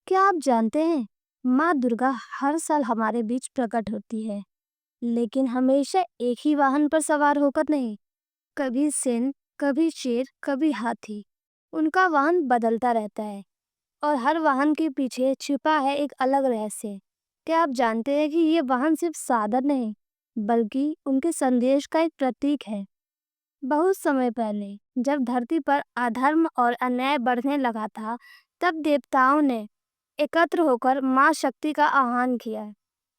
क्या आप जानते हैं, माँ दुर्गा हर साल हमारे बीच प्रकट होती है, लेकिन हमेशा एक ही वाहन पर सवार होकर नहीं। कभी सिंह, कभी शेर, कभी हाथी। उनका वाहन बदलता रहता है और हर वाहन के पीछे छिपा है एक अलग रहस्य। क्या आप जानते हैं कि ये वाहन सिर्फ साधन नहीं, बल्कि उनके संदेश का एक प्रतीक है। बहुत समय पहले जब धरती पर अधर्म और अन्याय बढ़ने लगा था, तब देवताओं ने एकत्र होकर माँ शक्ति का आह्वान किया।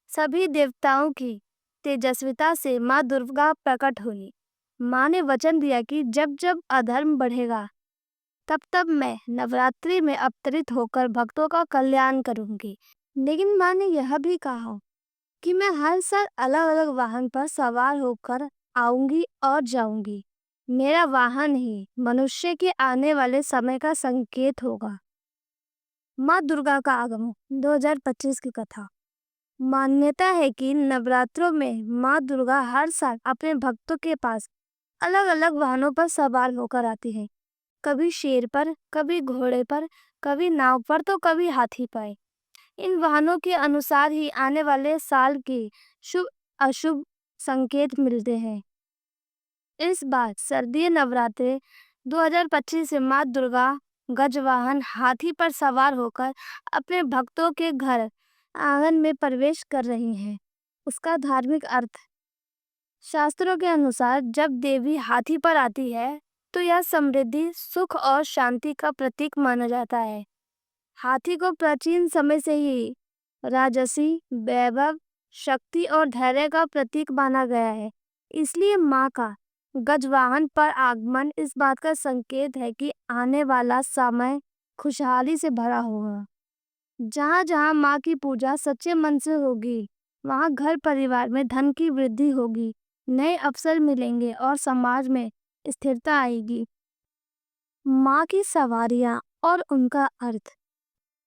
सभी देवताओं की तेजस्विता से माँ दुर्गा प्रकट हुई। माँ ने वचन दिया कि जब जब अधर्म बढ़ेगा, तब तब मैं नवरात्रि में अवतरित होकर भक्तों का कल्याण करूंगी। लेकिन माँ ने यह भी कहा कि मैं हर साल अलग अलग वाहन पर सवार होकर आऊंगी और जाऊंगी। मेरा वाहन ही मनुष्य के आने वाले समय का संकेत होगा। माँ दुर्गा का आगमन 2025 की कथा। मान्यता है कि नवरात्रों में माँ दुर्गा हर साल अपने भक्तों के पास अलग अलग वाहनों पर सवार होकर आती है। कभी शेर पर, कभी घोड़े पर, कभी नाव पर तो कभी हाथी पर। इन वाहनों के अनुसार ही आने वाले साल के शुभ अशुभ संकेत मिलते हैं। इस बार शारदीय नवरात्रि 2025 से माँ दुर्गा गजवाहन हाथी पर सवार होकर अपने भक्तों के घर आंगन में प्रवेश कर रही हैं। उसका धार्मिक अर्थ। शास्त्रों के अनुसार जब देवी हाथी पर आती है, तो यह समृद्धि, सुख और शांति का प्रतीक माना जाता है। हाथी को प्राचीन समय से ही राजसी, वैभव, शक्ति और धैर्य का प्रतीक माना गया है। इसलिए माँ का गजवाहन पर आगमन इस बात का संकेत है कि आने वाला समय खुशहाली से भरा होगा। जहाँ जहाँ माँ की पूजा सच्चे मन से होगी, वहाँ घर परिवार में धन की वृद्धि होगी, नए अवसर मिलेंगे और समाज में स्थिरता आएगी। माँ की सवारियाँ और उनका अर्थ।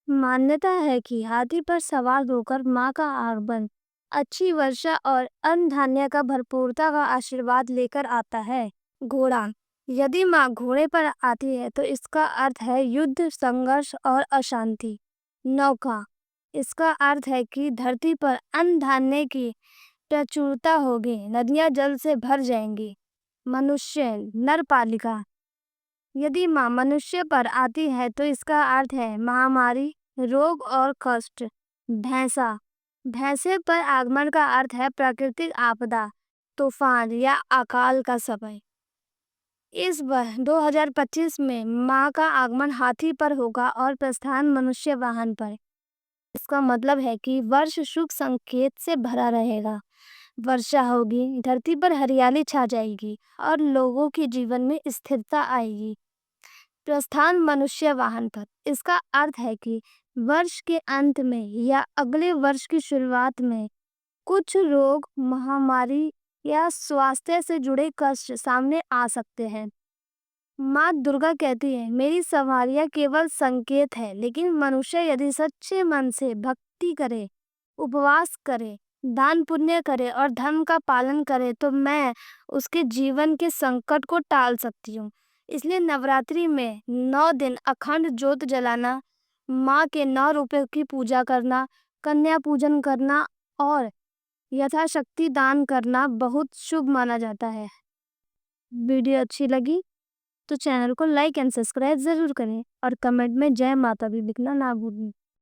मान्यता है कि हाथी पर सवार होकर माँ का आगमन अच्छी वर्षा और अन्न धान्य का भरपूरता का आशीर्वाद लेकर आता है। घोड़ा। यदि माँ घोड़े पर आती है तो इसका अर्थ है युद्ध, संघर्ष और अशांति। नौका। इसका अर्थ है कि धरती पर अन्न धान्य की प्रचुरता होगी, नदियाँ जल से भर जाएंगी। मनुष्य, नरपालिका। यदि माँ मनुष्य पर आती है तो इसका अर्थ है महामारी, रोग और कष्ट। भैंसा। भैंसे पर आगमन का अर्थ है प्राकृतिक आपदा, तूफान या अकाल का समय। इस बार 2025 में माँ का आगमन हाथी पर होगा और प्रस्थान मनुष्य वाहन पर। इसका मतलब है कि वर्ष शुभ संकेत से भरा रहेगा। वर्षा होगी, धरती पर हरियाली छा जाएगी और लोगों के जीवन में स्थिरता आएगी। प्रस्थान मनुष्य वाहन पर। इसका अर्थ है कि वर्ष के अंत में या अगले वर्ष की शुरुआत में कुछ रोग, महामारी या स्वास्थ्य से जुड़े कष्ट सामने आ सकते हैं। माँ दुर्गा कहती है, मेरी सवारियाँ केवल संकेत है, लेकिन मनुष्य यदि सच्चे मन से भक्ति करे, उपवास करे, दान पुण्य करे और धर्म का पालन करे तो मैं उसके जीवन के संकट को टाल सकती हूँ। इसलिए नवरात्रि में 9 दिन अखंड ज्योत जलाना, माँ के 9 रूपों की पूजा करना, कन्या पूजन करना और यथाशक्ति दान करना बहुत शुभ माना जाता है। वीडियो अच्छी लगी तो चैनल को लाइक एंड सब्सक्राइब जरूर करें और कमेंट में जय माता दी लिखना ना भूलें।